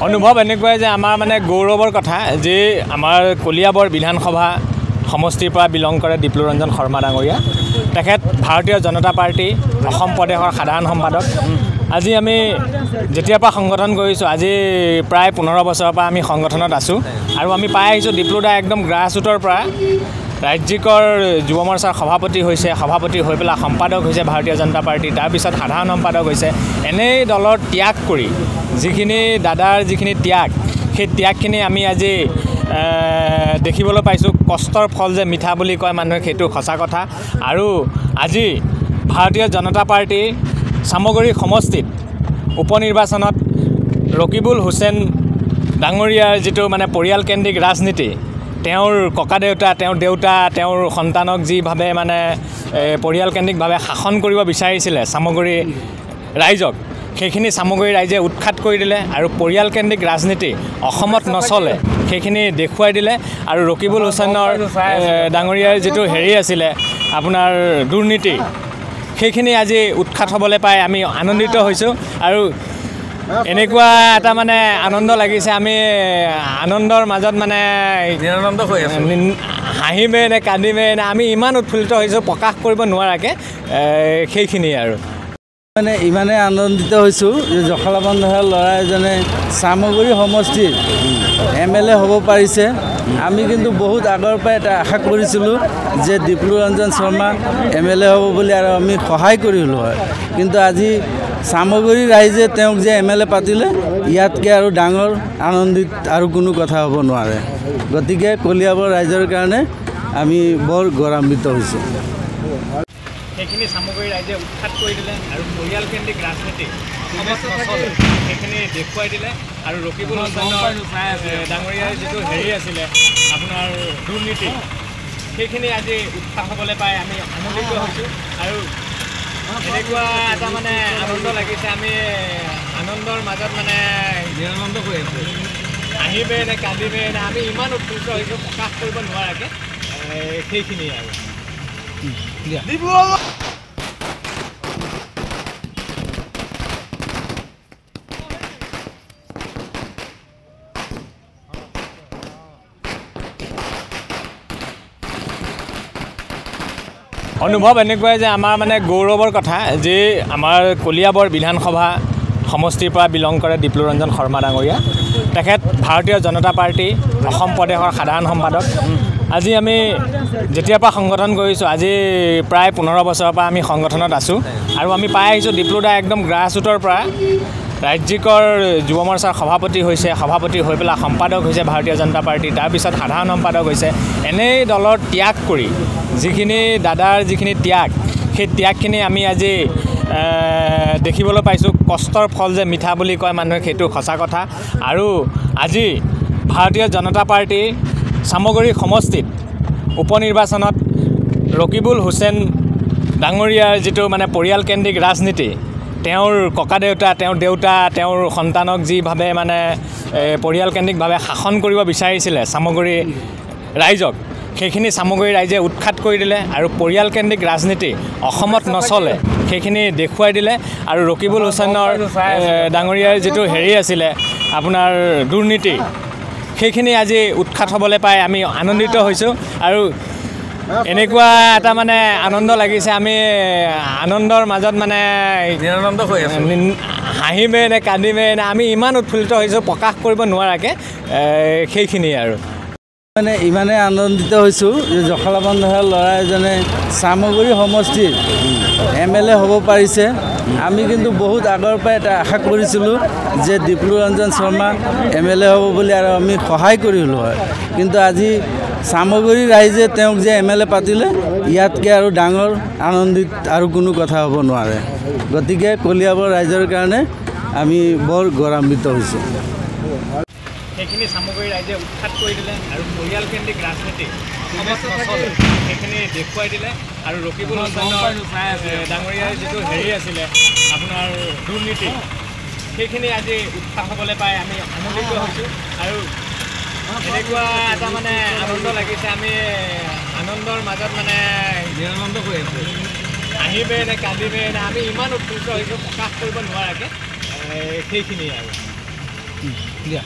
অনুভৱ এনেকুৱাই যে আমাৰ মানে গৌৰৱৰ কথা যে আমাৰ কলিয়াবৰ বিধানসভা সমষ্টিৰ পৰা বিলং কৰে দীপ্লুৰঞ্জন শৰ্মা ডাঙৰীয়া। তেখেত ভাৰতীয় জনতা পাৰ্টি অসম প্ৰদেশৰ সাধাৰণ সম্পাদক। আজি আমি যেতিয়াৰ পৰা সংগঠন কৰিছোঁ, আজি প্ৰায় 15 বছৰৰ পৰা আমি সংগঠনত আছোঁ আৰু আমি পাই আহিছোঁ দীপ্লুদা একদম গ্ৰাছৰুটৰ পৰা ৰাজ্যিকৰ যুৱ মৰ্চাৰ সভাপতি হৈছে, সভাপতি হৈ পেলাই সম্পাদক হৈছে ভাৰতীয় জনতা পাৰ্টি, তাৰপিছত সাধাৰণ সম্পাদক হৈছে। এনেই দলৰ ত্যাগ কৰি যিখিনি দাদাৰ যিখিনি ত্যাগ, সেই ত্যাগখিনি আমি আজি দেখিবলৈ পাইছোঁ। কষ্টৰ ফল যে মিঠা বুলি কয় মানুহে, সেইটো সঁচা কথা। আৰু আজি ভাৰতীয় জনতা পাৰ্টি চামগুৰি সমষ্টিত উপনিৰ্বাচনত ৰকিবুল হুছেইন ডাঙৰীয়াৰ যিটো মানে পৰিয়ালকেন্দ্ৰিক ৰাজনীতি, তেওঁৰ ককাদেউতা, তেওঁৰ দেউতা, তেওঁৰ সন্তানক যিভাৱে মানে পৰিয়ালকেন্দ্ৰিকভাৱে শাসন কৰিব বিচাৰিছিলে চামগুৰি ৰাইজক, সেইখিনি চামগুৰি ৰাইজে উৎখাত কৰি দিলে আৰু পৰিয়ালকেন্দ্ৰিক ৰাজনীতি অসমত নচলে সেইখিনি দেখুৱাই দিলে। আৰু ৰকিবুল হুছেইনৰ ডাঙৰীয়াৰ যিটো হেৰি আছিলে আপোনাৰ দুৰ্নীতি, সেইখিনি আজি উৎখাত হ'বলৈ পাই আমি আনন্দিত হৈছোঁ। আৰু এনেকুৱা এটা মানে আনন্দ লাগিছে, আমি আনন্দৰ মাজত মানে নিৰানন্দ হৈ আছোঁ। হাঁহিমে নে কান্দিমে নে, আমি ইমান উৎফুল্লিত হৈছোঁ প্ৰকাশ কৰিব নোৱাৰাকৈ। সেইখিনিয়ে আৰু মানে ইমানে আনন্দিত হৈছোঁ যে জখলাবন্ধাৰ ল'ৰা এজনে চামগুৰি সমষ্টিৰ MLA হ'ব পাৰিছে। আমি কিন্তু বহুত আগৰ পৰাই এটা আশা কৰিছিলোঁ যে দীপ্লুৰঞ্জন শৰ্মা MLA হ'ব বুলি, আৰু আমি সহায় কৰিলোঁ হয়। কিন্তু আজি চামগুৰি ৰাইজে তেওঁক যে MLA পাতিলে, ইয়াতকৈ আৰু ডাঙৰ আনন্দিত আৰু কোনো কথা হ'ব নোৱাৰে। গতিকে কলিয়াবৰ ৰাইজৰ কাৰণে আমি বৰ গৌৰৱান্বিত হৈছোঁ। সেইখিনি চামগুৰি ৰাইজে উৎখাত কৰি দিলে আৰু পৰিয়ালকেন্দ্ৰিক ৰাজনীতি সেইখিনি দেখুৱাই দিলে। আৰু ৰকিবুল হুছেইনৰ ডাঙৰীয়াৰ যিটো হেৰি আছিলে আপোনাৰ দুৰ্নীতি, সেইখিনি আজি উৎখাত হ'বলৈ পাই আমি আনন্দিত হৈছোঁ। আৰু এনেকুৱা এটা মানে আনন্দ লাগিছে, আমি আনন্দৰ মাজত মানে নিৰানন্দ হৈ আছোঁ। হাঁহিমে নে কান্দিমে নে, আমি ইমান উৎফুল্লিত হৈছোঁ প্ৰকাশ কৰিব নোৱাৰাকৈ। সেইখিনিয়ে আৰু অনুভৱ এনেকুৱাই যে আমাৰ মানে গৌৰৱৰ কথা যে আমাৰ কলিয়াবৰ বিধানসভা সমষ্টিৰ পৰা বিলং কৰে দীপ্লুৰঞ্জন শৰ্মা ডাঙৰীয়া। তেখেত ভাৰতীয় জনতা পাৰ্টি অসম প্ৰদেশৰ সাধাৰণ সম্পাদক। আজি আমি যেতিয়াৰ পৰা সংগঠন কৰিছোঁ, আজি প্ৰায় 15 বছৰৰ পৰা আমি সংগঠনত আছোঁ আৰু আমি পাই আহিছোঁ দীপ্লুদা একদম গ্ৰাছৰুটৰ পৰা ৰাজ্যিকৰ যুৱ মৰ্চাৰ সভাপতি হৈছে, সভাপতি হৈ পেলাই সম্পাদক হৈছে ভাৰতীয় জনতা পাৰ্টি, তাৰপিছত সাধাৰণ সম্পাদক হৈছে। এনেই দলৰ ত্যাগ কৰি যিখিনি দাদাৰ যিখিনি ত্যাগ, সেই ত্যাগখিনি আমি আজি দেখিবলৈ পাইছোঁ। কষ্টৰ ফল যে মিঠা বুলি কয় মানুহে, সেইটো সঁচা কথা। আৰু আজি ভাৰতীয় জনতা পাৰ্টি চামগুৰি সমষ্টিত উপনিৰ্বাচনত ৰকিবুল হুছেইন ডাঙৰীয়াৰ যিটো মানে পৰিয়ালকেন্দ্ৰিক ৰাজনীতি, তেওঁৰ ককাদেউতা, তেওঁৰ দেউতা, তেওঁৰ সন্তানক যিভাৱে মানে পৰিয়ালকেন্দ্ৰিকভাৱে শাসন কৰিব বিচাৰিছিলে চামগুৰি ৰাইজক, সেইখিনি চামগুৰি ৰাইজে উৎখাত কৰি দিলে আৰু পৰিয়ালকেন্দ্ৰিক ৰাজনীতি অসমত নচলে সেইখিনি দেখুৱাই দিলে। আৰু ৰকিবুল হুছেইনৰ ডাঙৰীয়াৰ যিটো হেৰি আছিলে আপোনাৰ দুৰ্নীতি, সেইখিনি আজি উৎখাত হ'বলৈ পাই আমি আনন্দিত হৈছোঁ। আৰু এনেকুৱা এটা মানে আনন্দ লাগিছে, আমি আনন্দৰ মাজত মানে নিৰানন্দ হৈ আছোঁ। হাঁহিমে নে কান্দিমে নে, আমি ইমান উৎফুল্লিত হৈছোঁ প্ৰকাশ কৰিব নোৱাৰাকৈ। সেইখিনিয়ে আৰু মানে ইমানে আনন্দিত হৈছোঁ যে জখলাবন্ধাৰ ল'ৰা এজনে চামগুৰি সমষ্টিৰ MLA হ'ব পাৰিছে। আমি কিন্তু বহুত আগৰ পৰাই এটা আশা কৰিছিলোঁ যে দীপ্লুৰঞ্জন শৰ্মা MLA হ'ব বুলি, আৰু আমি সহায় কৰিলোঁ হয়। কিন্তু আজি চামগুৰি ৰাইজে তেওঁক যে MLA পাতিলে, ইয়াতকৈ আৰু ডাঙৰ আনন্দিত আৰু কোনো কথা হ'ব নোৱাৰে। গতিকে কলিয়াবৰ ৰাইজৰ কাৰণে আমি বৰ গৌৰৱান্বিত হৈছোঁ। সেইখিনি চামগুৰি ৰাইজে উৎখাত কৰি দিলে আৰু পৰিয়ালকেন্দ্ৰিক ৰাজনীতি সেইখিনি দেখুৱাই দিলে। আৰু ৰকিবুল হুছেইনৰ ডাঙৰীয়াৰ যিটো হেৰি আছিলে আপোনাৰ দুৰ্নীতি, সেইখিনি আজি উৎখাত হ'বলৈ পাই আমি আনন্দিত হৈছোঁ। আৰু এনেকুৱা এটা মানে আনন্দ লাগিছে, আমি আনন্দৰ মাজত মানে নিৰানন্দ হৈ আছোঁ। হাঁহিমে নে কান্দিমে নে, আমি ইমান উৎফুল্লিত হৈছোঁ প্ৰকাশ কৰিব নোৱাৰাকৈ। সেইখিনিয়ে আৰু দিয়া